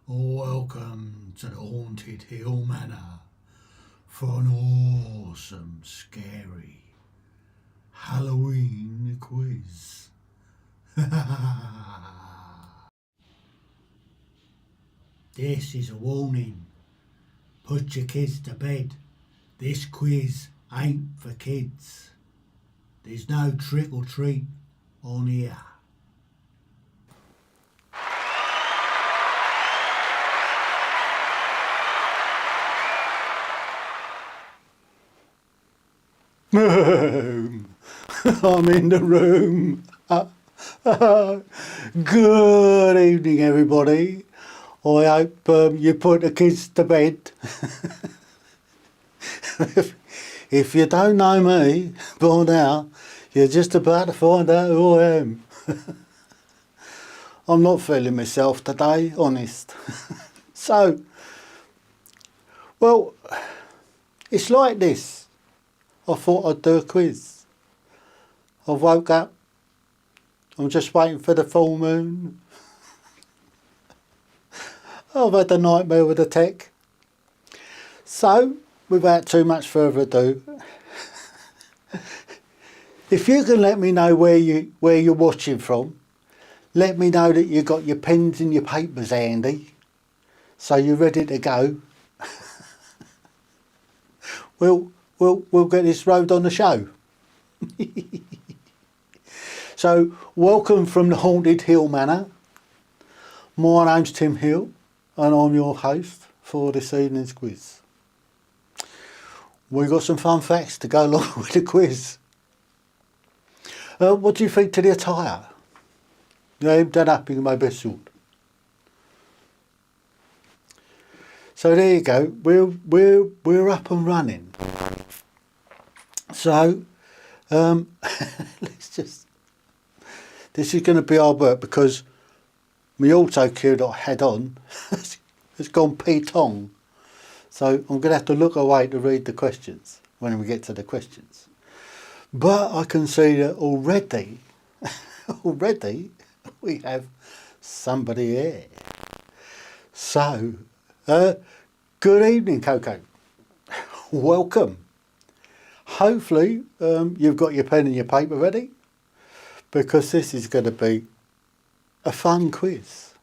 Welcome to the Haunted Hill Manor for an awesome, scary Halloween quiz. This is a warning. Put your kids to bed. This quiz ain't for kids. There's no trick or treat on here. I'm in the room. Good evening, everybody. I hope you put the kids to bed. If you don't know me by now, you're just about to find out who I am. I'm not feeling myself today, honest. So, well, it's like this. I thought I'd do a quiz. I woke up. I'm just waiting for the full moon. I've had a nightmare with the tech. So, without too much further ado, if you can let me know where you're watching from, let me know that you've got your pens and your papers handy, so you're ready to go. We'll get this road on the show. So, welcome from the Haunted Hill Manor. My name's Tim Hill, and I'm your host for this evening's quiz. We've got some fun facts to go along with the quiz. What do you think to the attire? Yeah, done up in my best suit. So there you go. We're up and running. So let's just. This is going to be hard work because my auto cue that I had on has gone P-tong. So I'm going to have to look away to read the questions when we get to the questions. But I can see that already we have somebody here. So, good evening, Coco. Welcome. Hopefully you've got your pen and your paper ready, because this is going to be a fun quiz.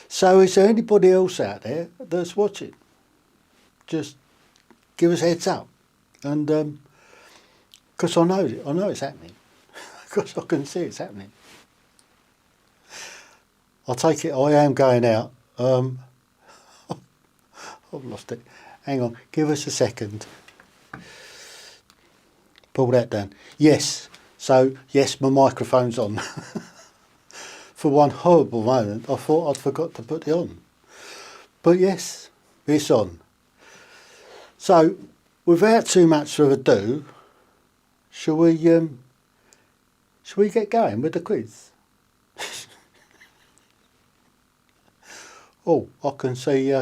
So is there anybody else out there that's watching? Just give us a heads up, and because I know it's happening, because I can see it's happening. I'll take it I am going out. I've lost it. Hang on, give us a second. Pull that down. Yes. So yes, my microphone's on. For one horrible moment, I thought I'd forgot to put it on. But yes, it's on. So, without too much further ado, shall we get going with the quiz? Oh, I can see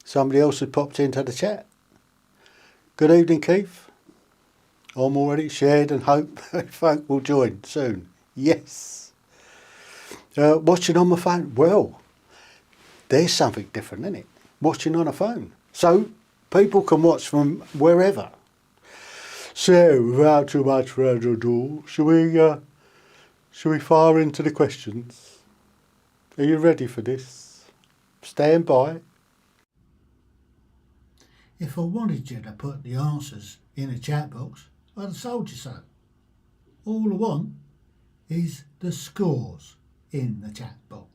somebody else has popped into the chat. Good evening, Keith. I'm already shared and hope folk will join soon. Yes. Watching on my phone. Well, there's something different, isn't it? Watching on a phone. So, people can watch from wherever. So, without too much further ado, shall we fire into the questions? Are you ready for this? Stand by. If I wanted you to put the answers in a chat box, I'd have told you so. All I want is the scores in the chat box.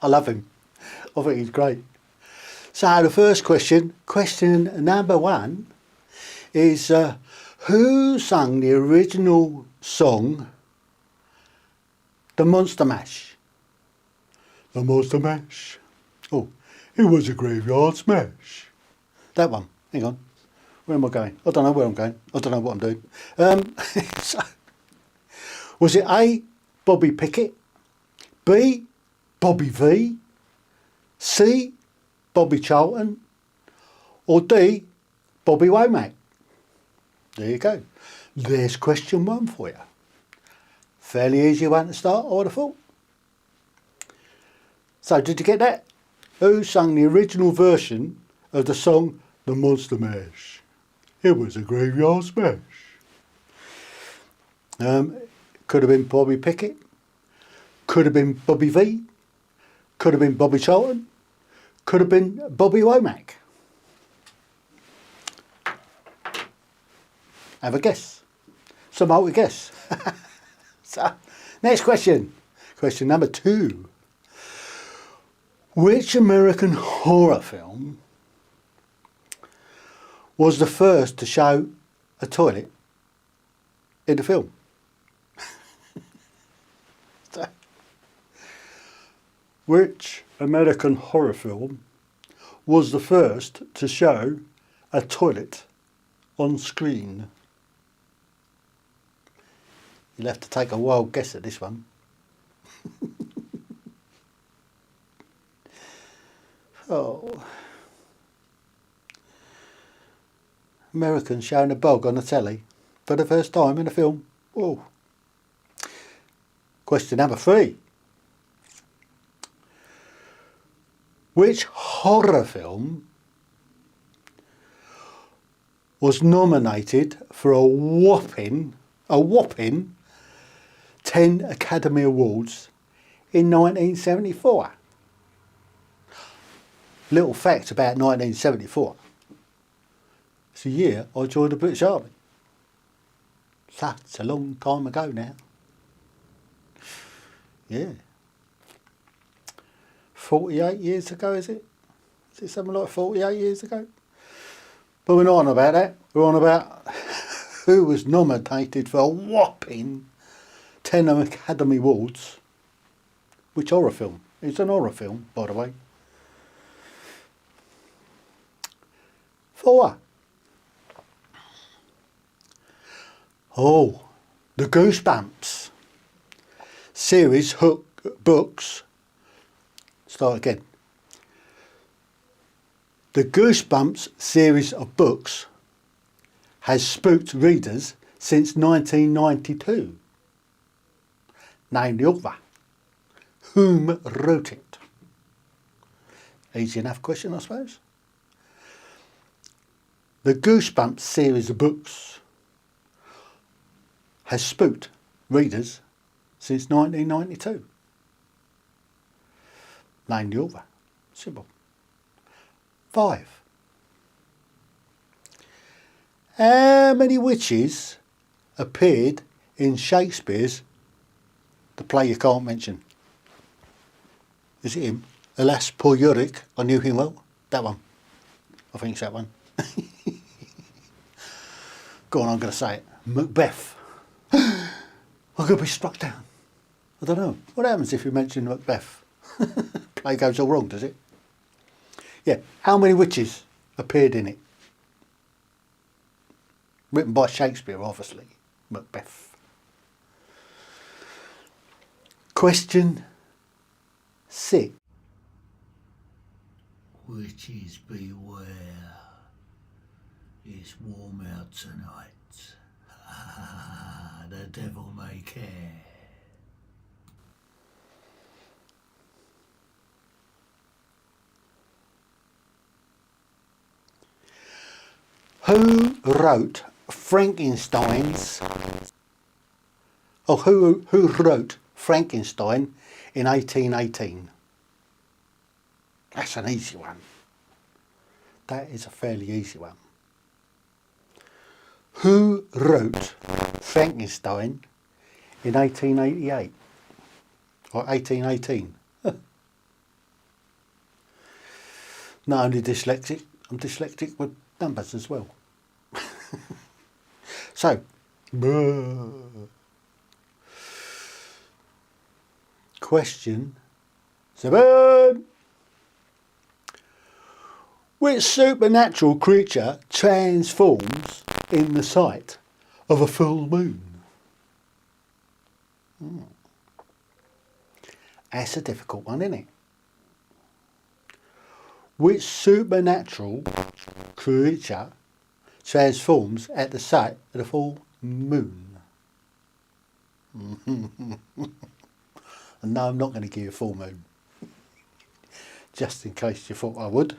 I love him. I think he's great. So the first question number one, is who sung the original song, The Monster Mash? The Monster Mash. Oh, it was a graveyard smash. That one. Hang on. Where am I going? I don't know where I'm going. I don't know what I'm doing. So, was it A, Bobby Pickett, B, Bobby V, C, Bobby Charlton, or D, Bobby Womack? There you go. There's question 1 for you. Fairly easy one to start, I would have thought. So, did you get that? Who sung the original version of the song The Monster Mash? It was a graveyard smash. Could have been Bobby Pickett. Could have been Bobby V. Could have been Bobby Charlton. Could have been Bobby Womack. Have a guess. Some multi guess. So, next question. Question number 2. Which American horror film was the first to show a toilet in the film? So, which American horror film was the first to show a toilet on screen? You'll have to take a wild guess at this one. Oh. Americans showing a bog on the telly for the first time in a film. Oh. Question number 3. Which horror film was nominated for a whopping 10 Academy Awards in 1974? Little fact about 1974. It's the year I joined the British Army. Such a long time ago now. Yeah. 48 years ago, is it? Is it something like 48 years ago? But we're not on about that. We're on about who was nominated for a whopping 10 Academy Awards. Which horror film? It's an horror film, by the way. 4. Oh, the Goosebumps series books. Start again. The Goosebumps series of books has spooked readers since 1992. Name the author. Whom wrote it? Easy enough question, I suppose. The Goosebumps series of books has spooked readers since 1992. Name the author. Simple. 5. How many witches appeared in Shakespeare's The Play You Can't Mention? Is it him? Alas, poor Yorick, I knew him well. That one. I think it's that one. Go on, I'm going to say it. Macbeth. I'm going to be struck down. I don't know. What happens if you mention Macbeth? Play goes all wrong, does it? Yeah. How many witches appeared in it? Written by Shakespeare, obviously. Macbeth. Question 6. Witches beware. It's warm out tonight. The devil may care. Who wrote Frankenstein's? Oh, who wrote Frankenstein in 1818? That's an easy one. That is a fairly easy one. Who wrote Frankenstein in 1888 or 1818? Not only dyslexic, I'm dyslexic with numbers as well. So, question 7. Which supernatural creature transforms in the sight of a full moon? That's a difficult one, isn't it? Which supernatural creature transforms at the sight of the full moon. And no, I'm not going to give you a full moon. Just in case you thought I would.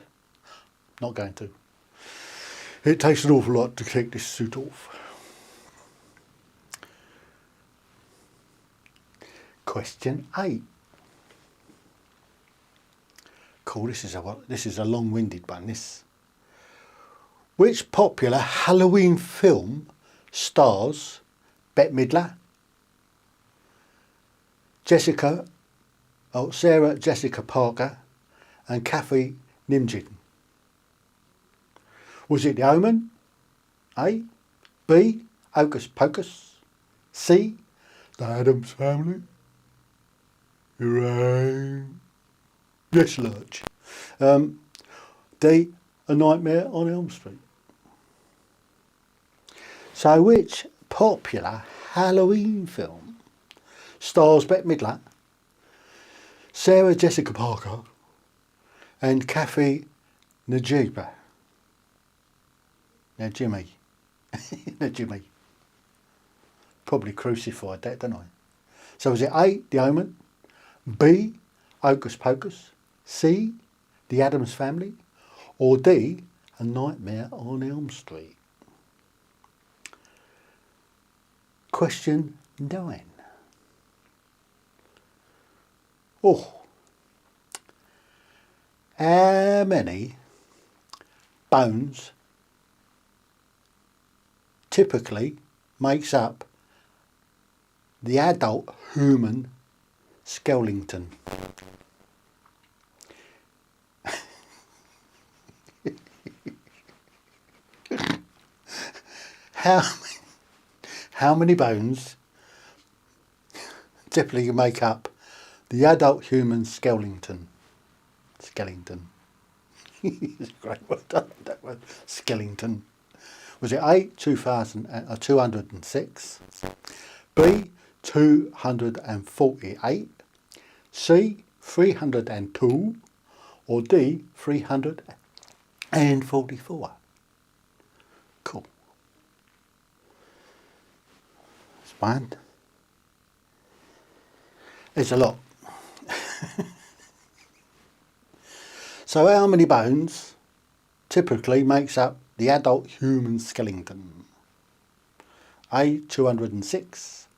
Not going to. It takes an awful lot to take this suit off. Question 8. Cool, this is a long-winded one, this. Which popular Halloween film stars Bette Midler, Sarah Jessica Parker and Kathy Nimjin? Was it The Omen? A. B. Hocus Pocus? C. The Addams Family? Hooray! Yes, Lurch. D. A Nightmare on Elm Street. So which popular Halloween film stars Bette Midler, Sarah Jessica Parker and Kathy Najimy? Najimy. Probably crucified that, don't I? So was it A. The Omen, B. Hocus Pocus, C. The Addams Family, or D. A Nightmare on Elm Street? Question 9. Oh, how many bones typically makes up the adult human skeleton? How many bones typically make up the adult human skeleton? Skeleton. It's a great word, that word. Skeleton. Was it A. 206, B. 248, C. 302, or D. 344? Cool. It's one. It's a lot. So how many bones typically makes up the adult human skeleton? A. 206,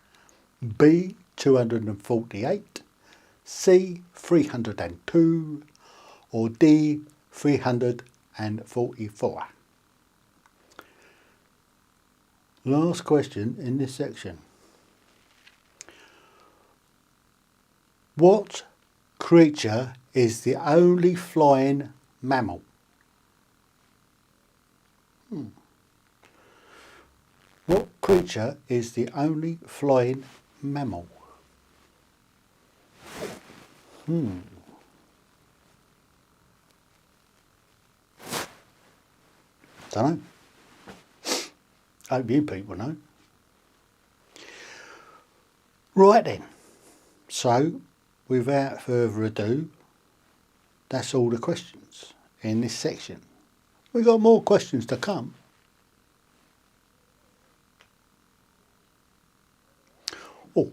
B. 248, C. 302, or D. 344? Last question in this section. What creature is the only flying mammal? What creature is the only flying mammal? Don't know. Hope you people know. Right then. So, without further ado, that's all the questions in this section. We've got more questions to come. Oh,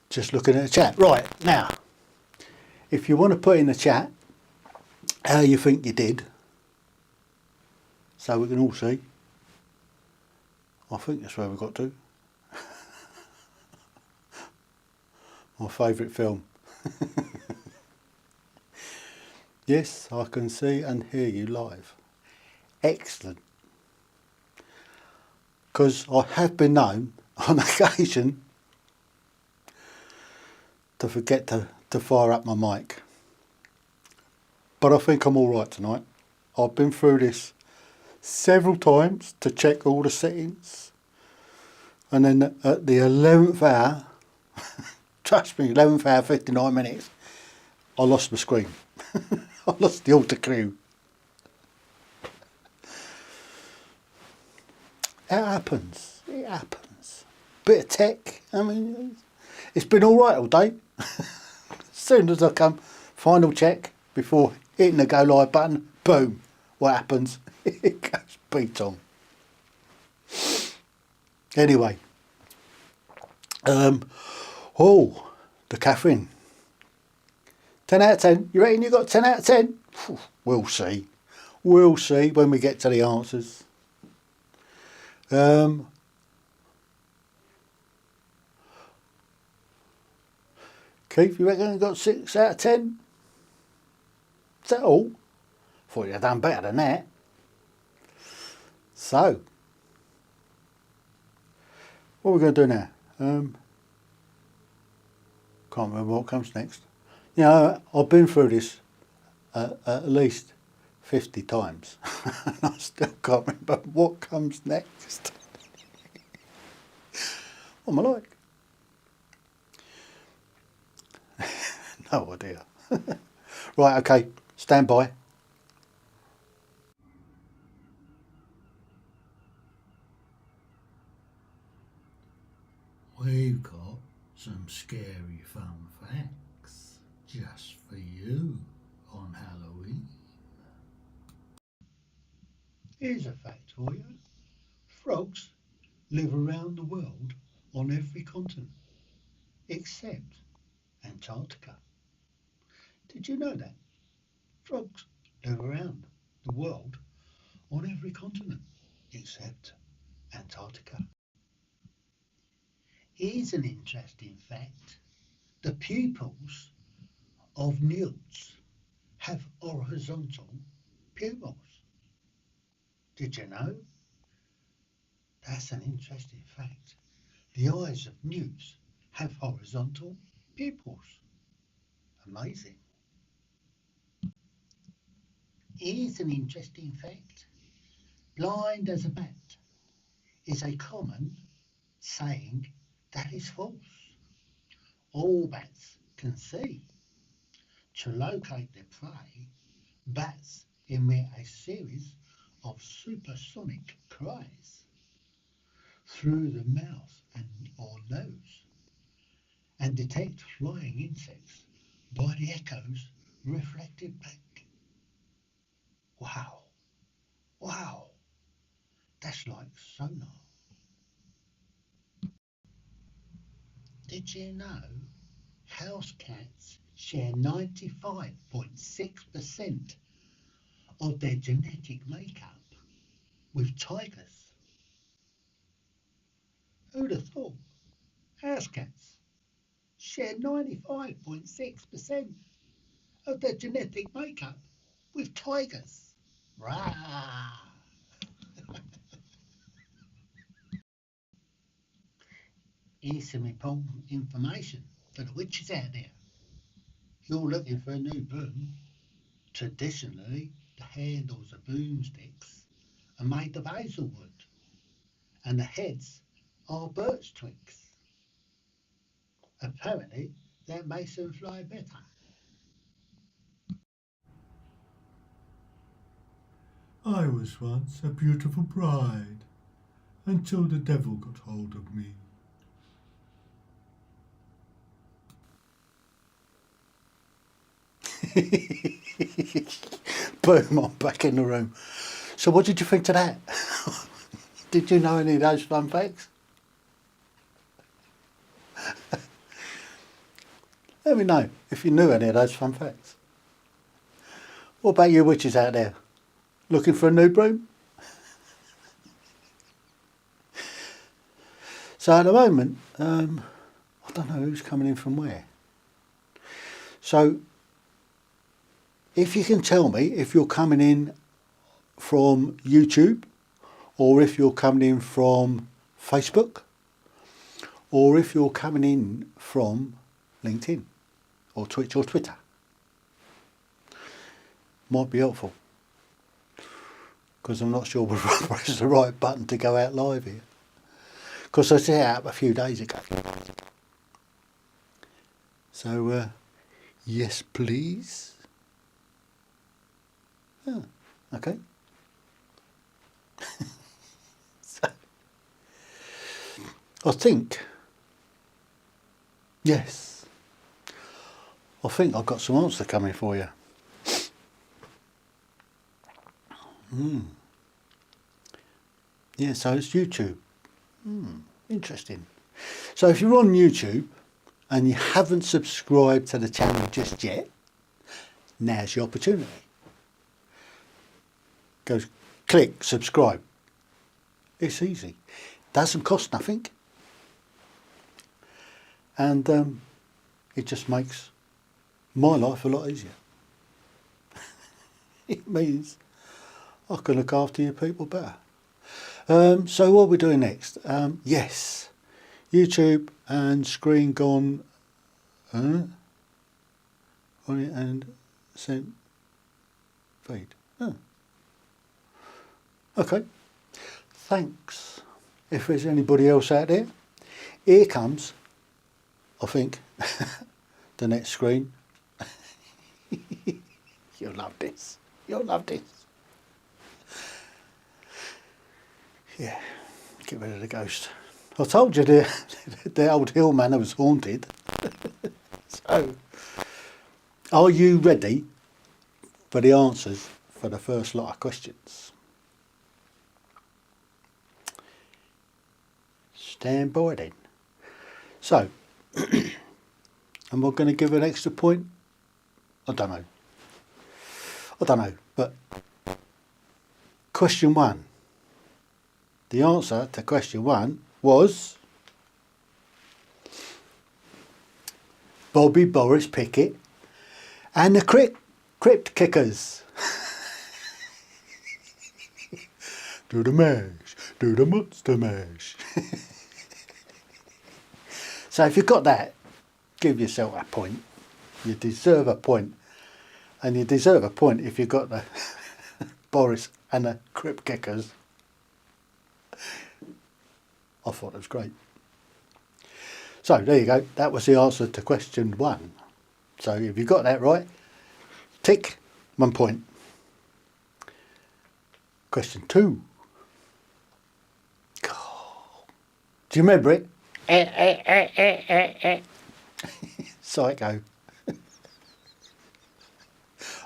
just looking at the chat. Right, now, if you want to put in the chat how you think you did, so we can all see. I think that's where we got to. My favourite film. Yes, I can see and hear you live. Excellent. Because I have been known on occasion to forget to fire up my mic. But I think I'm alright tonight. I've been through this several times to check all the settings. And then at the 11th hour, trust me, 11th hour, 59 minutes, I lost my screen. I lost the auto cue. It happens. It happens. Bit of tech. I mean, it's been all right all day. As soon as I come, final check before hitting the go live button, boom. What happens? It goes beat on. Anyway, oh, the Catherine. 10 out of 10. You reckon you got 10 out of 10? We'll see. We'll see when we get to the answers. Keith, you reckon you got 6 out of 10? Is that all? Thought you'd done better than that. So, what are we going to do now? Can't remember what comes next. You know, I've been through this at least 50 times. And I still can't remember what comes next. What am I like? No idea. Right, okay, stand by. We've got some scary fun facts just for you on Halloween. Here's a fact for you. Frogs live around the world on every continent except Antarctica. Did you know that? Frogs live around the world on every continent except Antarctica. Here's an interesting fact. The pupils of newts have horizontal pupils. Did you know? That's an interesting fact. The eyes of newts have horizontal pupils. Amazing. Here's an interesting fact. Blind as a bat is a common saying that is false. All bats can see. To locate their prey, bats emit a series of supersonic cries through the mouth and or nose and detect flying insects by the echoes reflected back. Wow, wow, that's like sonar. Did you know house cats share 95.6% of their genetic makeup with tigers? Who'd have thought? House cats share 95.6% of their genetic makeup with tigers. Rah! Here's some important information for the witches out there. If you're looking for a new broom, traditionally the handles of broomsticks are made of hazelwood and the heads are birch twigs. Apparently that makes them fly better. I was once a beautiful bride until the devil got hold of me. Boom, I'm back in the room. So what did you think of that? Did you know any of those fun facts? Let me know if you knew any of those fun facts. What about you witches out there? Looking for a new broom? So at the moment, I don't know who's coming in from where. So if you can tell me if you're coming in from YouTube, or if you're coming in from Facebook, or if you're coming in from LinkedIn or Twitch or Twitter. Might be helpful, because I'm not sure whether I press the right button to go out live here, because I set it up a few days ago. So yes please. Oh, okay. So, I think, yes, I think I've got some answers coming for you. Yeah, so it's YouTube. Interesting. So if you're on YouTube and you haven't subscribed to the channel just yet, now's your opportunity. Go click subscribe. It's easy. Doesn't cost nothing. And it just makes my life a lot easier. It means I can look after you people better. So what are we doing next? Yes, YouTube and screen gone on it and sent feed. Oh. Okay, thanks. If there's anybody else out there, here comes, I think, the next screen. You'll love this. You'll love this. Yeah, get rid of the ghost. I told you the old hill manor was haunted. So, are you ready for the answers for the first lot of questions? Stand by then. So, am I going to give an extra point? I don't know, but question 1. The answer to question 1 was Bobby Boris Pickett and the Crypt Kickers. Do the mash, do the monster mash. So if you've got that, give yourself a point. You deserve a point. And you deserve a point if you've got the Boris and the Crypt Kickers. I thought it was great. So there you go. That was the answer to question 1. So if you got that right, tick 1 point. Question 2. Oh, do you remember it? Psycho.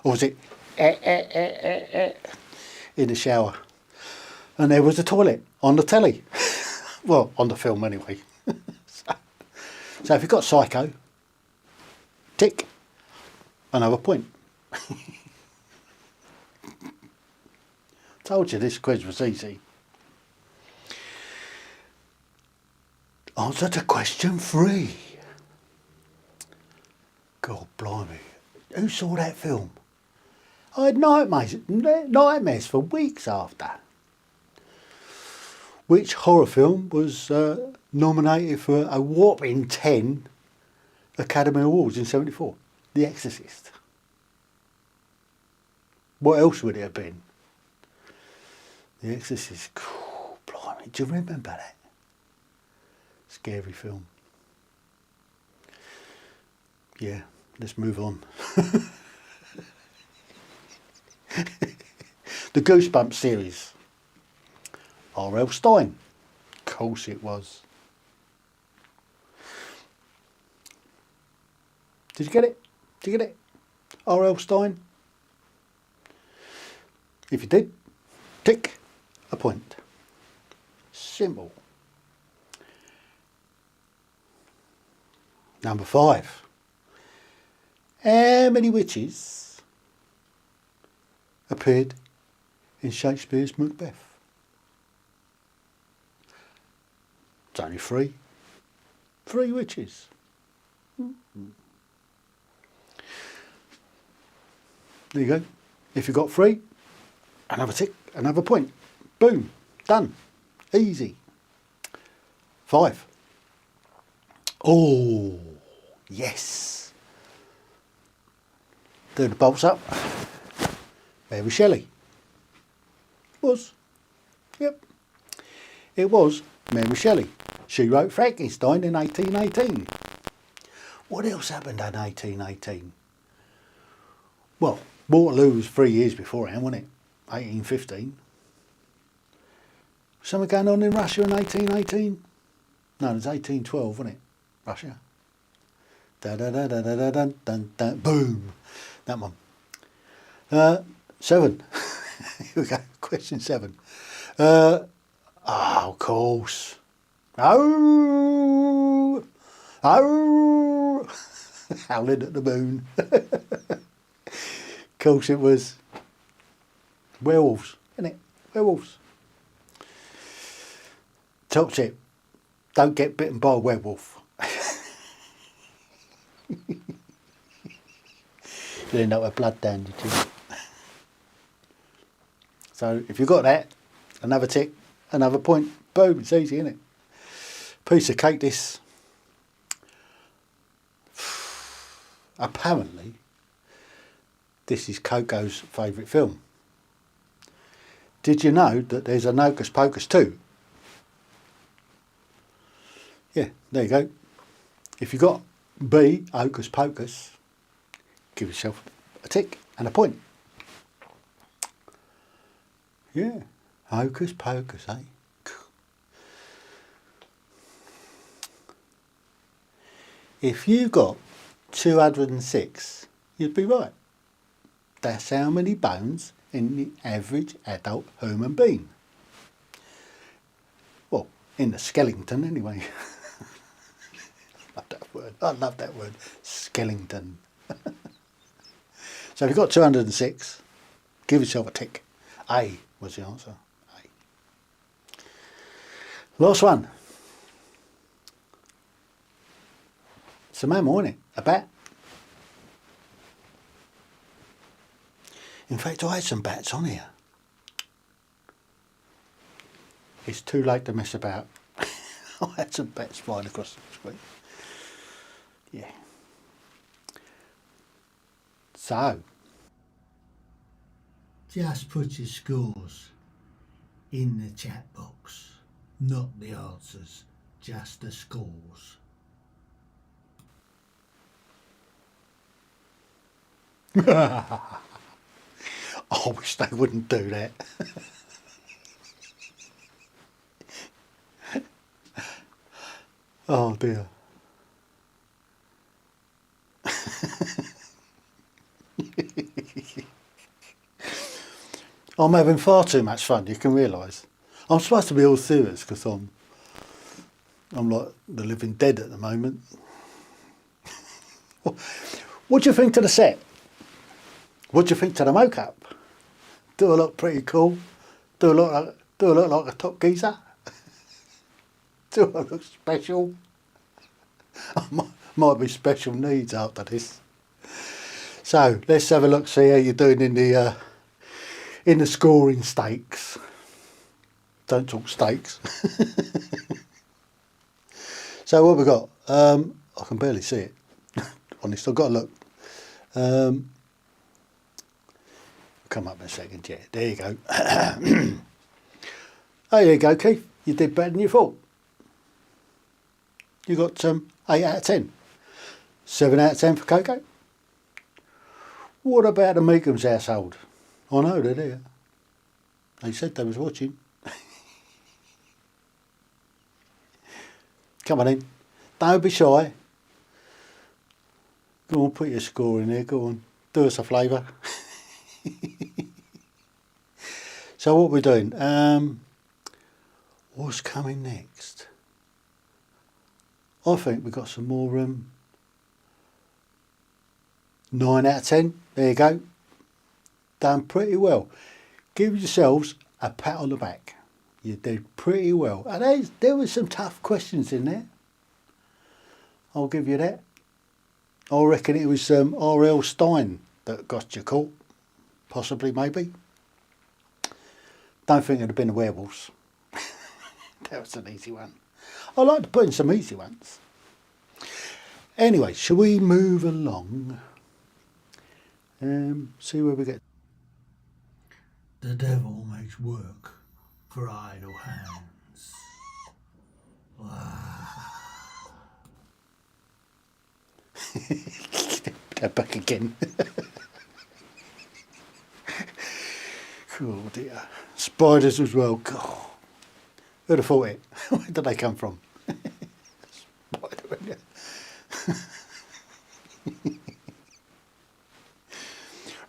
Or was it in the shower? And there was a toilet on the telly. Well, on the film anyway. So if you've got Psycho, tick, another point. Told you this quiz was easy. Answer to question 3. God blimey. Who saw that film? I had nightmares for weeks after. Which horror film was nominated for a whopping 10 Academy Awards in '74? The Exorcist. What else would it have been? The Exorcist. Oh, blimey, do you remember that? Scary film. Yeah, let's move on. The Goosebumps series. R.L. Stein. Of course it was. Did you get it? Did you get it? R.L. Stein? If you did, tick a point. Simple. Number 5. How many witches appeared in Shakespeare's Macbeth? It's only 3. 3 witches. There you go. If you got 3, another tick, another point. Boom. Done. Easy. 5. Oh, yes. Do the bolts up. Mary Shelley. Was. Yep. It was Mary Shelley. She wrote Frankenstein in 1818. What else happened in 1818? Well, Waterloo was 3 years beforehand, wasn't it? 1815. Something going on in Russia in 1818? No, it was 1812, wasn't it? Russia. Da da da da da da dun dun dun. Boom. That one. 7. Here we go. Question 7. Of course. Oh, oh, howling at the moon. Of course it was werewolves, isn't it? Werewolves. Top tip, don't get bitten by a werewolf. You end up with blood down your chin. So if you've got that, another tick, another point, boom, it's easy, isn't it? Piece of cake this. Apparently, this is Coco's favourite film. Did you know that there's an Hocus Pocus 2? Yeah, there you go. If you got B, Hocus Pocus, give yourself a tick and a point. Yeah, Hocus Pocus, eh? If you got 206, you'd be right. That's how many bones in the average adult human being. Well, in the skeleton anyway. Love that word. I love that word. Skeleton. So if you've got 206, give yourself a tick. A was the answer. A. Last one. It's a mammal, isn't it? A bat. In fact, I had some bats on here. It's too late to mess about. I had some bats flying across the screen. Yeah. So, just put your scores in the chat box. Not the answers, just the scores. I wish they wouldn't do that. Oh dear. I'm having far too much fun, you can realise. I'm supposed to be all serious because I'm like the living dead at the moment. What do you think to the set? What do you think to the mock-up? Do I look pretty cool? Do I look like a top geezer? Do I look special? I might be special needs after this. So let's have a look, see how you're doing in the scoring stakes. Don't talk stakes. So what we got? I can barely see it. Honest, I've got to look. Come up in a second, yeah. There you go. Oh, there you go, Keith. You did better than you thought. You got 8 out of 10. 7 out of 10 for Coco. What about the Meekham's household? I know they're there. They said they was watching. Come on in. Don't be shy. Go on, put your score in there. Go on. Do us a flavour. So what we're doing? What's coming next? I think we've got some more 9 out of 10. There you go. Done pretty well. Give yourselves a pat on the back. You did pretty well. And there was some tough questions in there. I'll give you that. I reckon it was R.L. Stein that got you caught. Possibly, maybe. Don't think it'd have been the werewolves. That was an easy one. I like to put in some easy ones. Anyway, shall we move along? See where we get. The devil makes work for idle hands. Wow. They're back again. Oh dear. Spiders as well. God. Who'd have thought it? Where did they come from? Spider,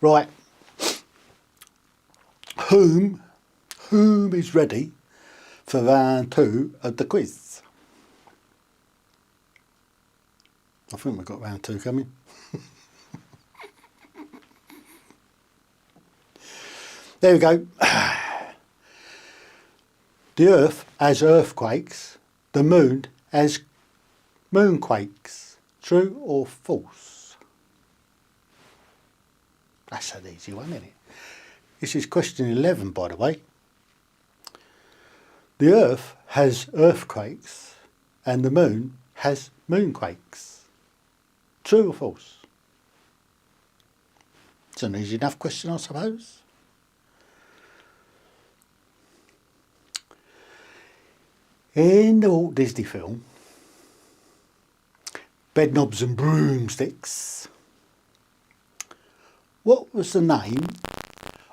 right. Whom is ready for round 2 of the quiz? I think we've got round 2 coming. There we go. The Earth has earthquakes. The Moon has moonquakes. True or false? That's an easy one, isn't it? This is question 11, by the way. The Earth has earthquakes and the Moon has moonquakes. True or false? It's an easy enough question, I suppose. In the Walt Disney film, Bedknobs and Broomsticks, what was the name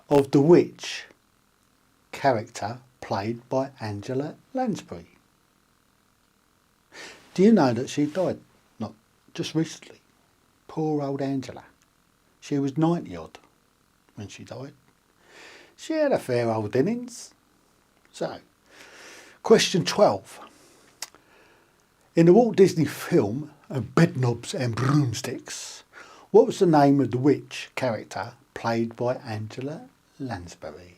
of the witch character played by Angela Lansbury? Do you know that she died not just recently? Poor old Angela. She was 90 odd when she died. She had a fair old innings. So, question 12. In the Walt Disney film Bedknobs and Broomsticks, what was the name of the witch character played by Angela Lansbury?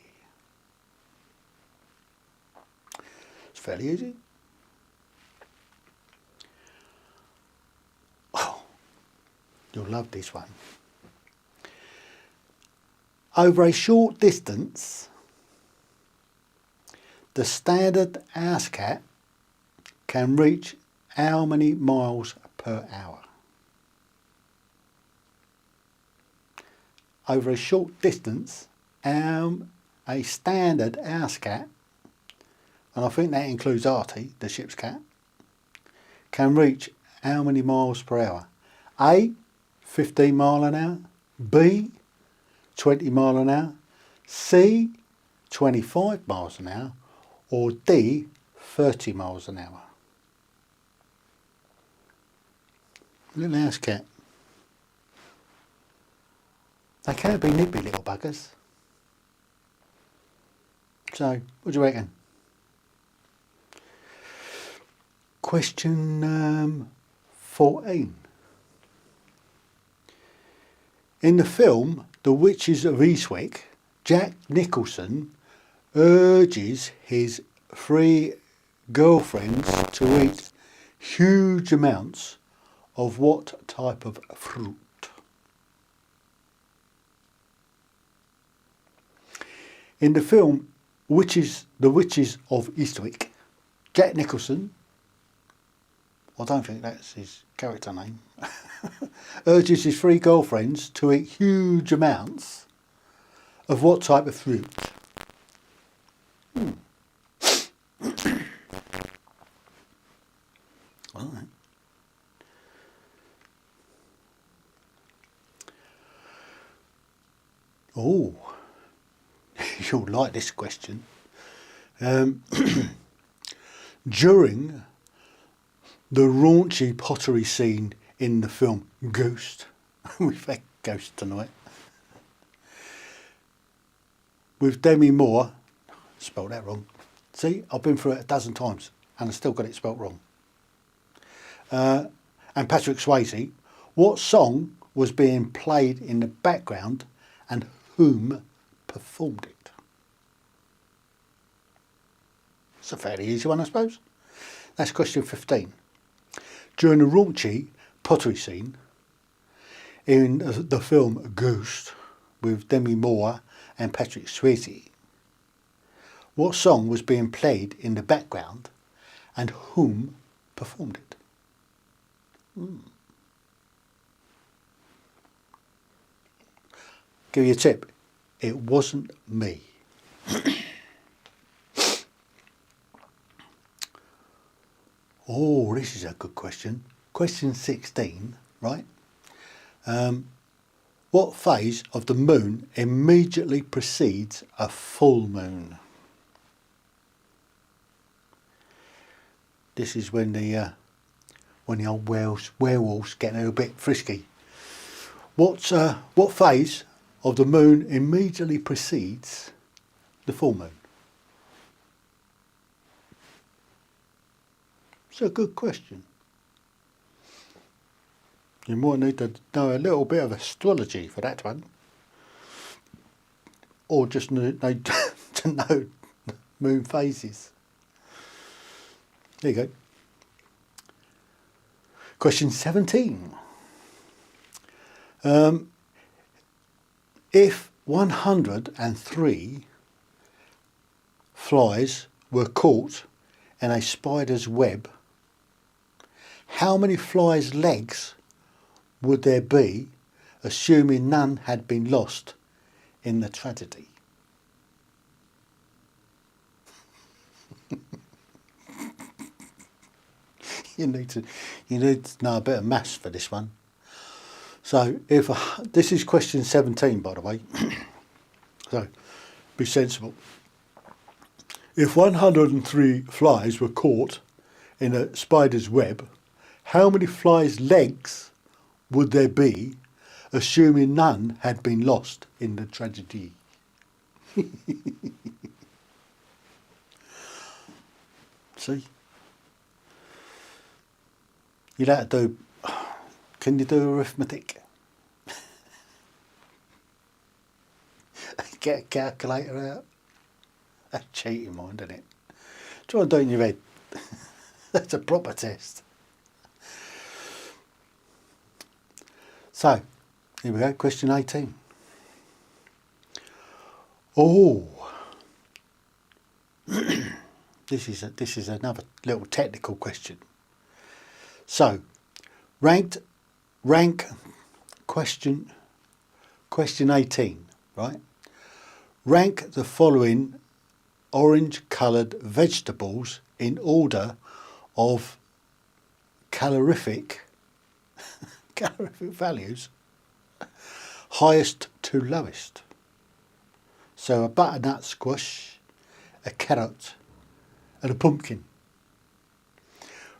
It's fairly easy. Oh, you'll love this one. Over a short distance, the standard house cat can reach how many miles per hour? Over a short distance, a standard house cat, and I think that includes Artie, the ship's cat, can reach how many miles per hour? A, 15 mile an hour, B, 20 mile an hour, C, 25 miles an hour, or D, 30 miles an hour. Little house cat. They can be nippy little buggers. So, what do you reckon? Question 14. In the film The Witches of Eastwick, Jack Nicholson urges his 3 girlfriends to eat huge amounts of what type of fruit? In the film The Witches of Eastwick, Jack Nicholson, I don't think that's his character name, urges his 3 girlfriends to eat huge amounts of what type of fruit? All right. Oh, you'll like this question. During the raunchy pottery scene in the film Ghost, we've had Ghost tonight, with Demi Moore, spelled that wrong. See, I've been through it a dozen times and I still got it spelt wrong. And Patrick Swayze, what song was being played in the background and whom performed it? It's a fairly easy one, I suppose. That's question 15. During the raunchy pottery scene in the film Ghost with Demi Moore and Patrick Swayze, what song was being played in the background and whom performed it? Give you a tip. It wasn't me. Oh, this is a good question. Question 16, right? What phase of the moon immediately precedes a full moon? This is when the old werewolves get a little bit frisky. What phase of the moon immediately precedes the full moon? It's a good question. You might need to know a little bit of astrology for that one. Or just need to know moon phases. There you go. Question 17. If 103 flies were caught in a spider's web, how many flies' legs would there be, assuming none had been lost in the tragedy? You need to know a bit of maths for this one. So this is question 17, by the way. So be sensible. If 103 flies were caught in a spider's web, how many flies' legs would there be, assuming none had been lost in the tragedy? See? You'd have to do, can you do arithmetic? Get a calculator out. That's cheating, mind, isn't it? Try and do it in your head. That's a proper test. So, here we go, question 18. Oh, this is another little technical question. So, rank question 18, right? Rank the following orange-coloured vegetables in order of calorific values, highest to lowest. So a butternut squash, a carrot, and a pumpkin.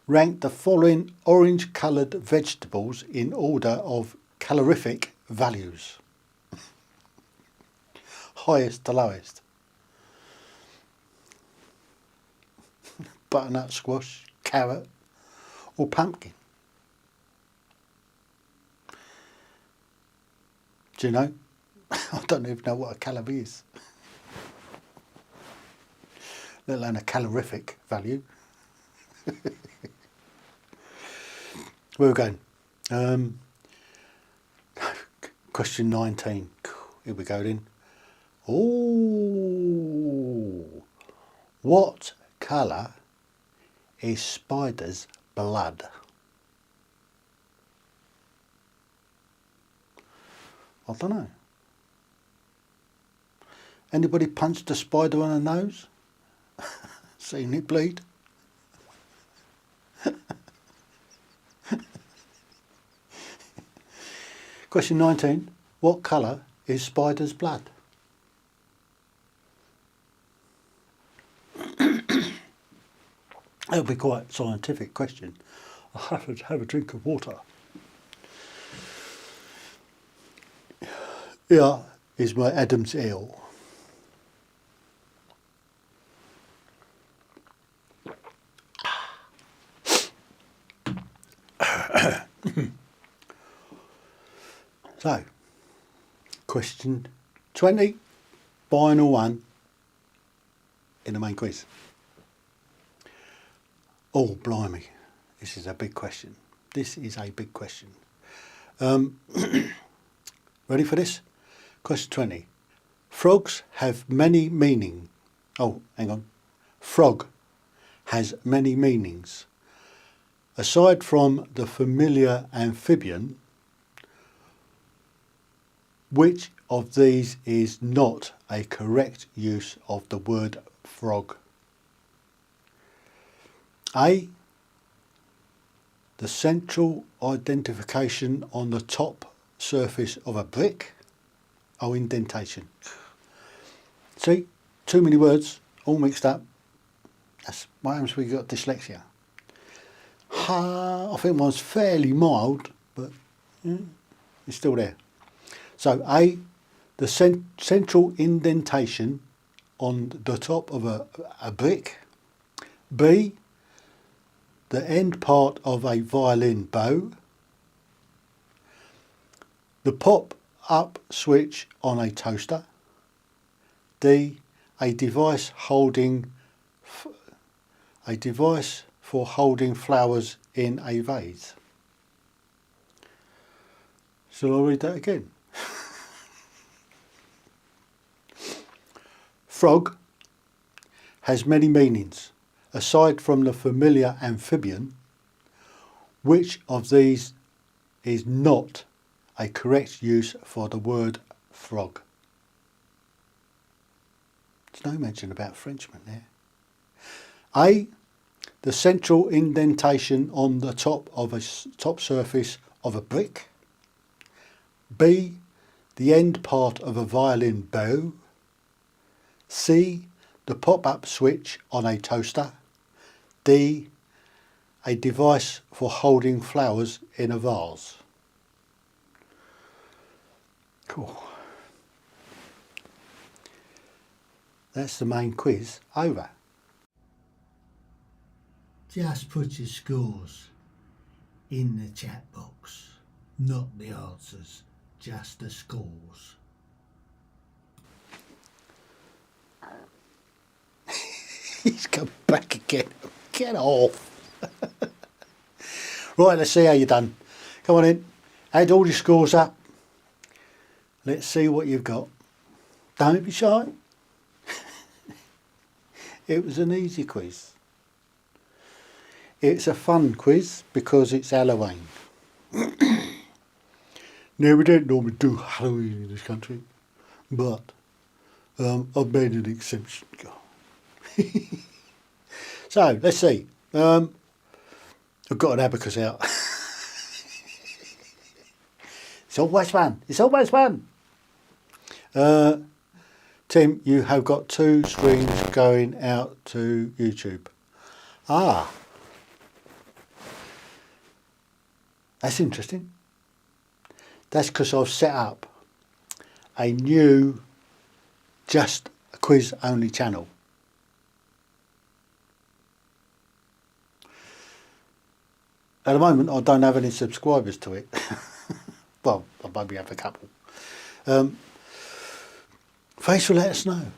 Rank the following orange-coloured vegetables in order of calorific values, highest to lowest. Butternut squash, carrot, or pumpkin. Do you know? I don't even know what a calorie is. Let alone a calorific value. Where are we going? Question 19. Here we go then. Oh, what colour is spider's blood? I don't know. Anybody punched a spider on the nose? Seen it bleed? Question 19. What colour is spider's blood? That'll be quite a scientific question. I'll have a drink of water. Here is my Adam's ale. So, question 20, final one in the main quiz. Oh, blimey, this is a big question. This is a big question. Ready for this? Question 20. Frogs have many meanings. Oh, hang on. Frog has many meanings. Aside from the familiar amphibian, which of these is not a correct use of the word frog? A. The central identification on the top surface of a brick. Oh, indentation. See, too many words, all mixed up. That's what happens when you've got dyslexia. I think mine's fairly mild, but it's still there. So A, the central indentation on the top of a brick. B, the end part of a violin bow. The pop-up switch on a toaster. D. A device for holding flowers in a vase. Shall I read that again? Frog has many meanings. Aside from the familiar amphibian, which of these is not a correct use for the word frog? There's no mention about Frenchman there. A. The central indentation on the top surface of a brick. B. The end part of a violin bow. C. The pop-up switch on a toaster. D. A device for holding flowers in a vase. Cool. That's the main quiz over. Just put your scores in the chat box, not the answers, just the scores. He's come back again. Get off. Right, let's see how you've done. Come on in. Add all your scores up. Let's see what you've got. Don't be shy. It was an easy quiz. It's a fun quiz because it's Halloween. Now, we don't normally do Halloween in this country, but I've made an exception. So, let's see. I've got an abacus out. It's always fun. It's always fun. Tim, you have got 2 screens going out to YouTube. Ah. That's interesting. That's because I've set up a new just a quiz only channel. At the moment I don't have any subscribers to it. Well, I maybe have a couple. Face will let us know.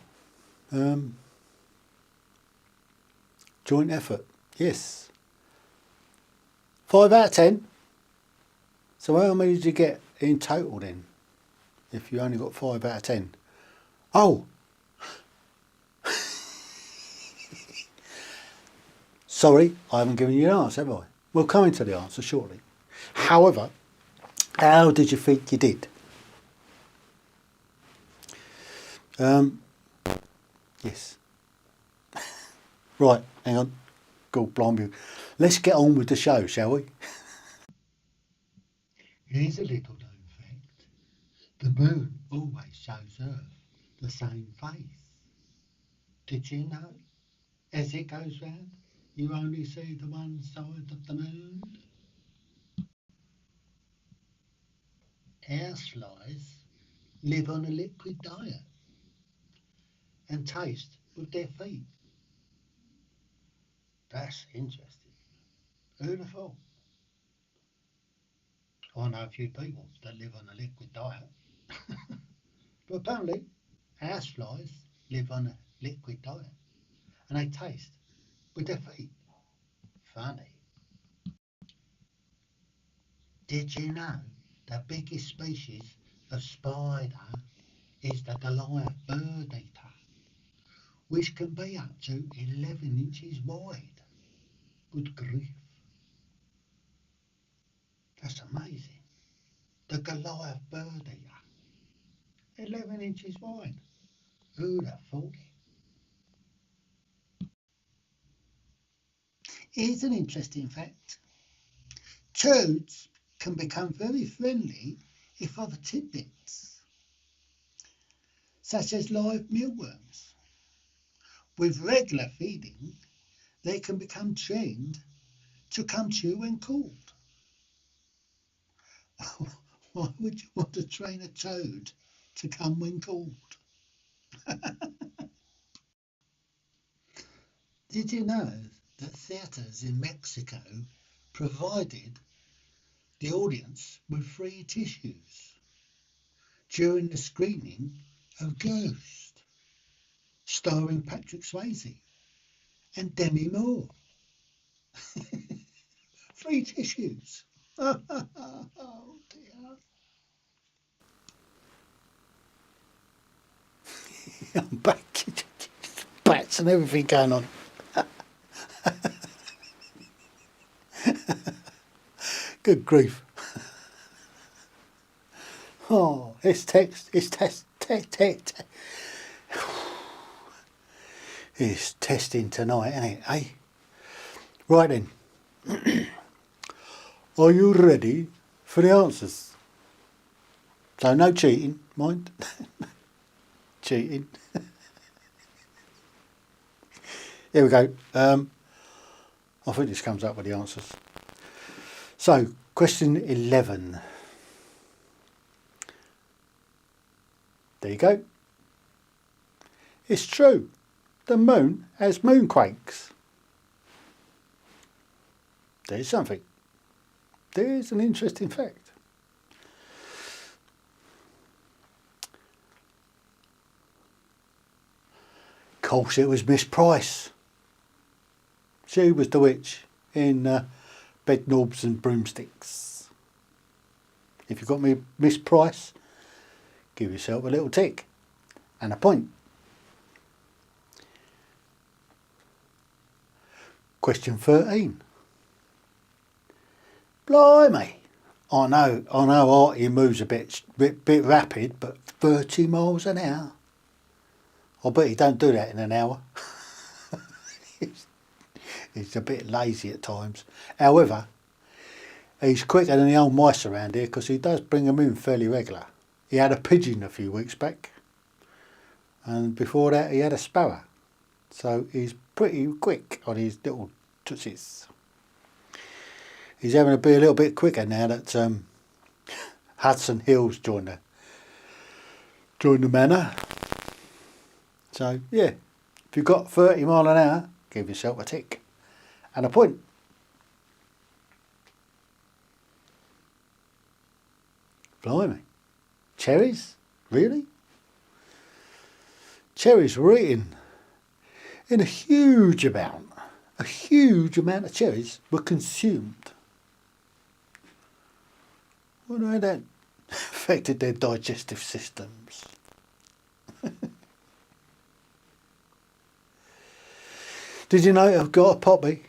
Joint effort. Yes. 5 out of 10. So how many did you get in total then? If you only got 5 out of 10. Oh! Sorry, I haven't given you an answer, have I? We'll come into the answer shortly. However, how did you think you did? Yes. Right, hang on. God blimey. Let's get on with the show, shall we? Here's a little known fact. The moon always shows Earth the same face. Did you know? As it goes round, you only see the one side of the moon. Houseflies live on a liquid diet and taste with their feet. That's interesting. Who'd have thought? I know a few people that live on a liquid diet. But apparently, houseflies live on a liquid diet and they taste with their feet. Funny. Did you know the biggest species of spider is the Goliath bird eater, which can be up to 11 inches wide? Good grief. That's amazing. The Goliath bird eater. 11 inches wide. Who'd have thought it? Here's an interesting fact. Toads can become very friendly if offered tidbits, such as live mealworms. With regular feeding, they can become trained to come to you when called. Why would you want to train a toad to come when called? Did you know that theatres in Mexico provided the audience with free tissues? during the screening of Ghost, starring Patrick Swayze and Demi Moore. 3 tissues. Oh dear. I'm back. Bats and everything going on. Good grief. Oh, it's it's testing tonight, ain't it, eh? Right then. Are you ready for the answers? So no cheating, mind. Cheating. Here we go. I think this comes up with the answers. So, question 11. There you go. It's true. The moon has moonquakes. There's something. There's an interesting fact. Of course, it was Miss Price. She was the witch in Bed Knobs and Broomsticks. If you got me Miss Price, give yourself a little tick and a point. Question 13. Blimey. I know Artie moves a bit rapid, but 30 miles an hour. I bet he don't do that in an hour. He's a bit lazy at times. However, he's quicker than the old mice around here because he does bring them in fairly regular. He had a pigeon a few weeks back, and before that he had a sparrow. So he's pretty quick on his little tootsies. He's having to be a little bit quicker now that Hudson Hill's joined the manor. So yeah, if you've got 30 mile an hour, give yourself a tick and a point. Blimey. Cherries? Really? Cherries were eaten in a huge amount. A huge amount of cherries were consumed. I wonder how that affected their digestive systems. Did you know I've got a poppy?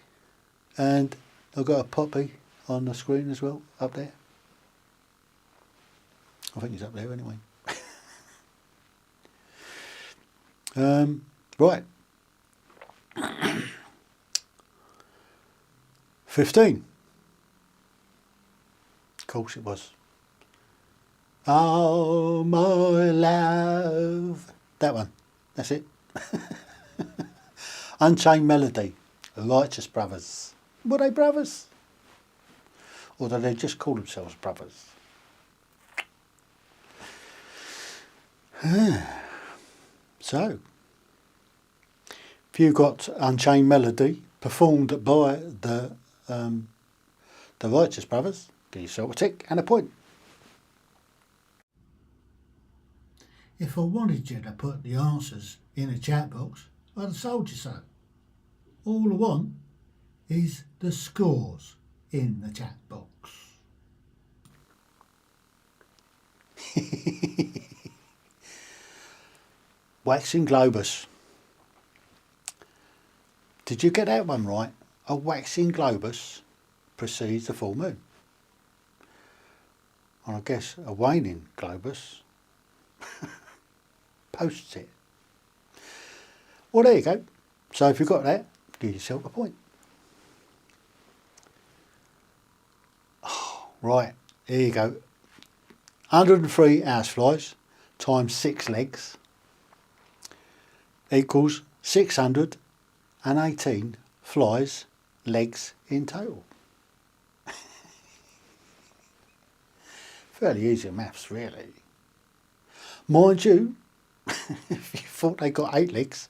And I've got a poppy on the screen as well, up there. I think he's up there anyway. Right. 15. Of course it was. Oh, my love. That one. That's it. Unchained Melody. Righteous Brothers. Were they brothers? Or did they just call themselves brothers? So, if you got Unchained Melody performed by the Righteous Brothers, give yourself a tick and a point. If I wanted you to put the answers in a chat box, I'd have told you so. All I want is the scores in the chat box. Waxing globus. Did you get that one right? A waxing globus precedes the full moon. And I guess a waning globus posts it. Well, there you go. So if you got that, give yourself a point. Oh, right, here you go. 103 houseflies times 6 legs equals 618 flies legs in total. Fairly easy maths, really. Mind you, if you thought they got 8 legs,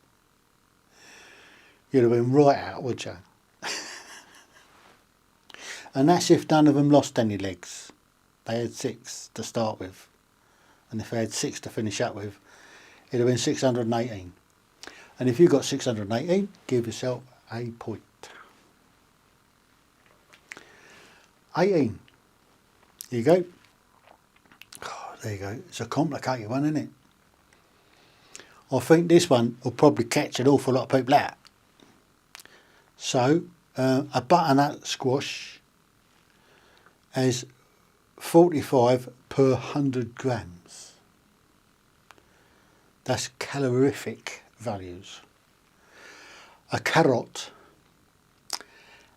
you'd have been right out, would you? And that's if none of them lost any legs. They had 6 to start with. and if I had 6 to finish up with, it'd have been 618. And if you got 618, give yourself a point. 18. Here you go. Oh, there you go. It's a complicated one, isn't it? I think this one will probably catch an awful lot of people out. So, a butternut squash has 45 per 100 grams. That's calorific values. A carrot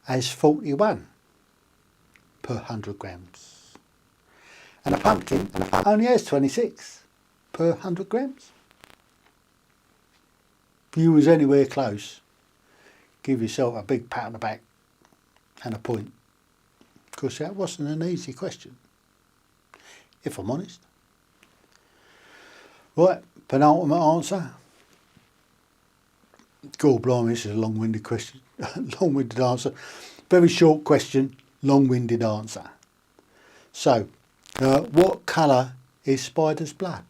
has 41 per 100 grams. And a pumpkin only has 26 per 100 grams. If you was anywhere close, give yourself a big pat on the back and a point. Because that wasn't an easy question, if I'm honest. Right, penultimate answer. God blimey, this is a long-winded question. Long-winded answer. Very short question, long-winded answer. So, what colour is spider's blood?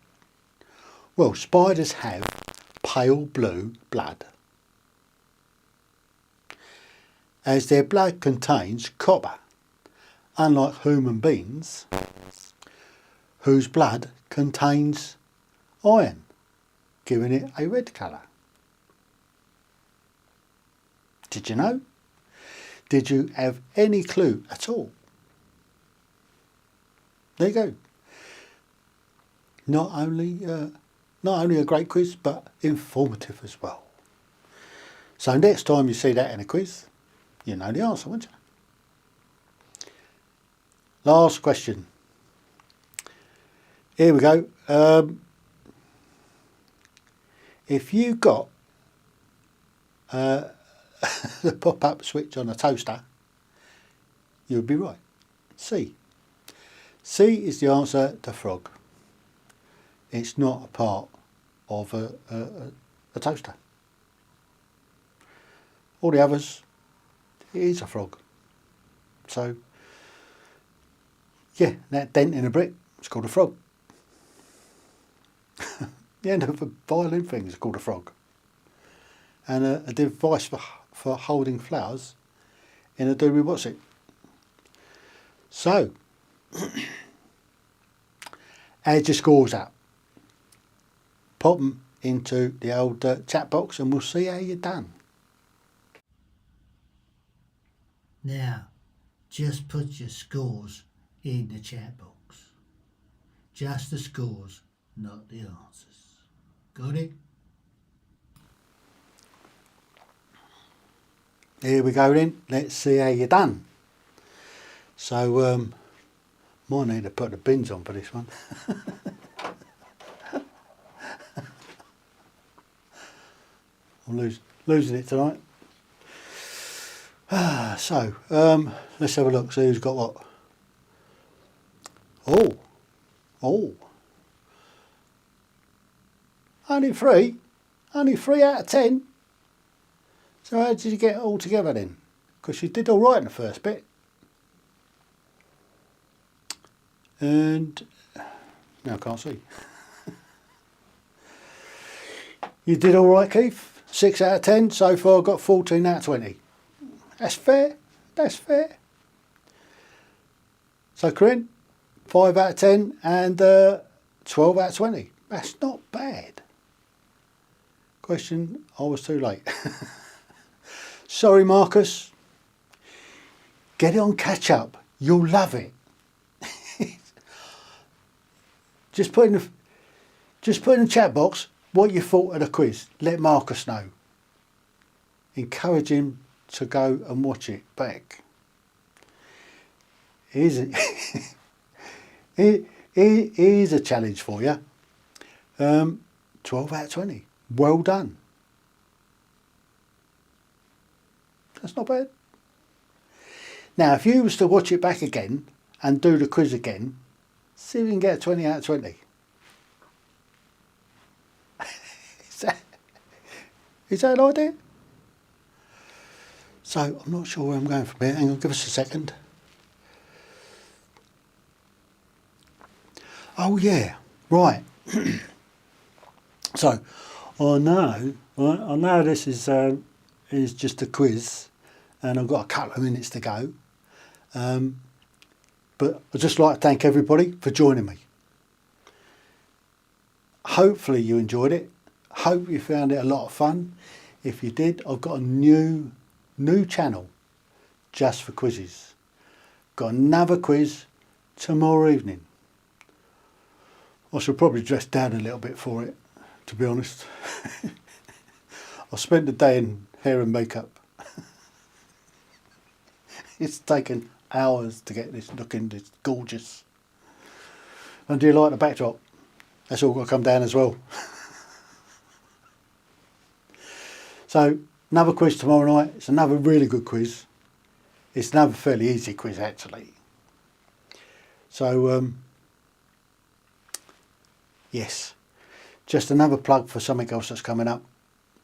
Well, spiders have pale blue blood, as their blood contains copper, unlike human beings, whose blood contains iron, giving it a red colour. Did you know? Did you have any clue at all? There you go. Not only a great quiz, but informative as well. So next time you see that in a quiz, you know the answer, won't you? Last question. Here we go. If you got the pop-up switch on a toaster, you would be right. C. C is the answer to frog. It's not a part of a toaster. All the others, it is a frog. So, yeah, that dent in a brick, it's called a frog. The end of a violin thing is called a frog. And a device for holding flowers in a doobie what's it. So, add your scores up. Pop them into the old chat box and we'll see how you're done. Now, just put your scores in the chat box. Just the scores, not the answers. Got it? Here we go then, let's see how you're done. So, might need to put the bins on for this one. I'm losing it tonight. So, let's have a look, see who's got what. Oh. Only 3 out of 10. So how did you get it all together then? Because you did all right in the first bit. And now I can't see. You did all right, Keith. 6 out of 10. So far I've got 14 out of 20. That's fair. That's fair. So Corinne, 5 out of 10 and 12 out of 20. That's not bad. Question, I was too late. Sorry, Marcus. Get it on catch up. You'll love it. Just put in the chat box what you thought of the quiz. Let Marcus know. Encourage him to go and watch it back. Here's a challenge for you. 12 out of 20. Well done. That's not bad. Now, if you was to watch it back again and do the quiz again, see if you can get a 20 out of 20. Is that an idea? So, I'm not sure where I'm going from here. Hang on, give us a second. Oh, yeah. Right. So I know this is just a quiz, and I've got a couple of minutes to go. But I'd just like to thank everybody for joining me. Hopefully you enjoyed it. Hope you found it a lot of fun. If you did, I've got a new channel just for quizzes. Got another quiz tomorrow evening. I should probably dress down a little bit for it, to be honest. I spent the day in hair and makeup. It's taken hours to get this looking this gorgeous. And do you like the backdrop? That's all got to come down as well. So another quiz tomorrow night. It's another really good quiz. It's another fairly easy quiz actually. So yes, just another plug for something else that's coming up.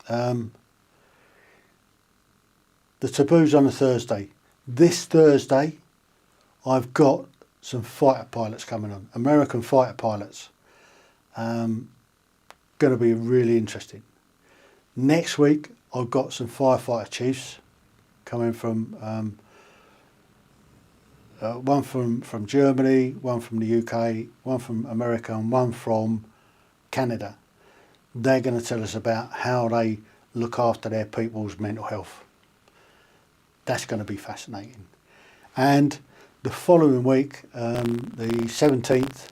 The Taboo's on a Thursday. This Thursday I've got some fighter pilots coming on, American fighter pilots. Going to be really interesting. Next week I've got some firefighter chiefs coming from one from Germany, one from the UK, one from America, and one from Canada. They're going to tell us about how they look after their people's mental health. That's going to be fascinating. And the following week, the 17th,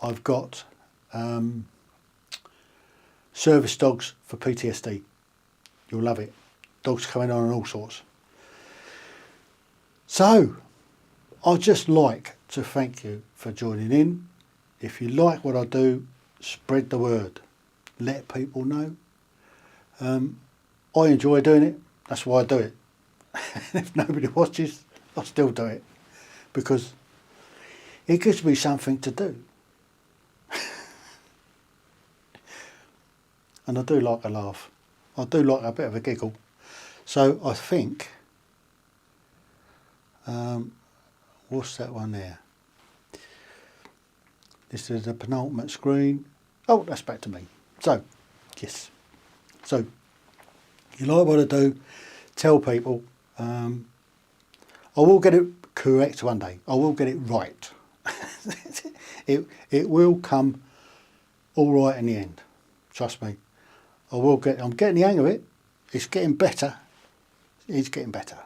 I've got service dogs for PTSD. You'll love it. Dogs coming on and all sorts. So, I'd just like to thank you for joining in. If you like what I do, spread the word. Let people know. I enjoy doing it. That's why I do it. If nobody watches, I still do it. Because it gives me something to do. And I do like a laugh. I do like a bit of a giggle. So I think, what's that one there? This is the penultimate screen. Oh, that's back to me. So, yes. So, you like what I do, tell people. I will get it correct one day. I will get it right. It will come all right in the end. Trust me. I'm getting the hang of it. It's getting better. It's getting better.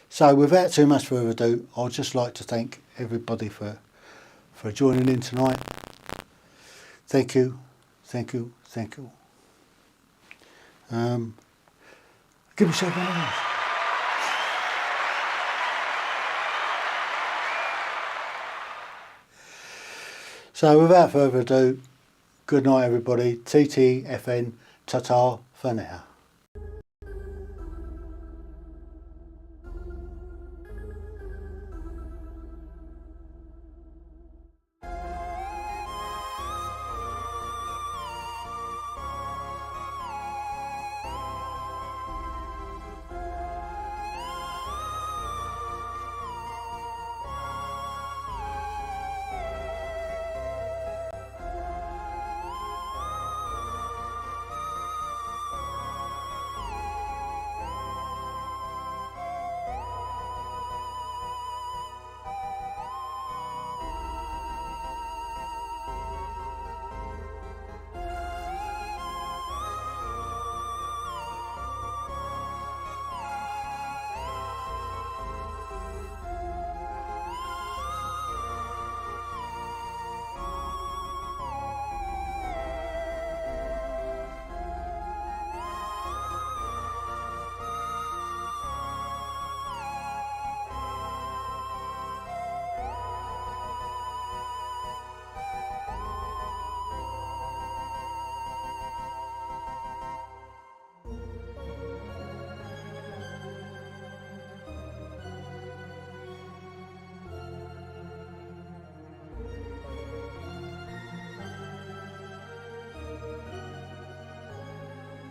So without too much further ado, I'd just like to thank everybody for joining in tonight. Thank you. Thank you. Thank you. Give yourself one of those. So without further ado, good night everybody. TTFN, ta-ta for now.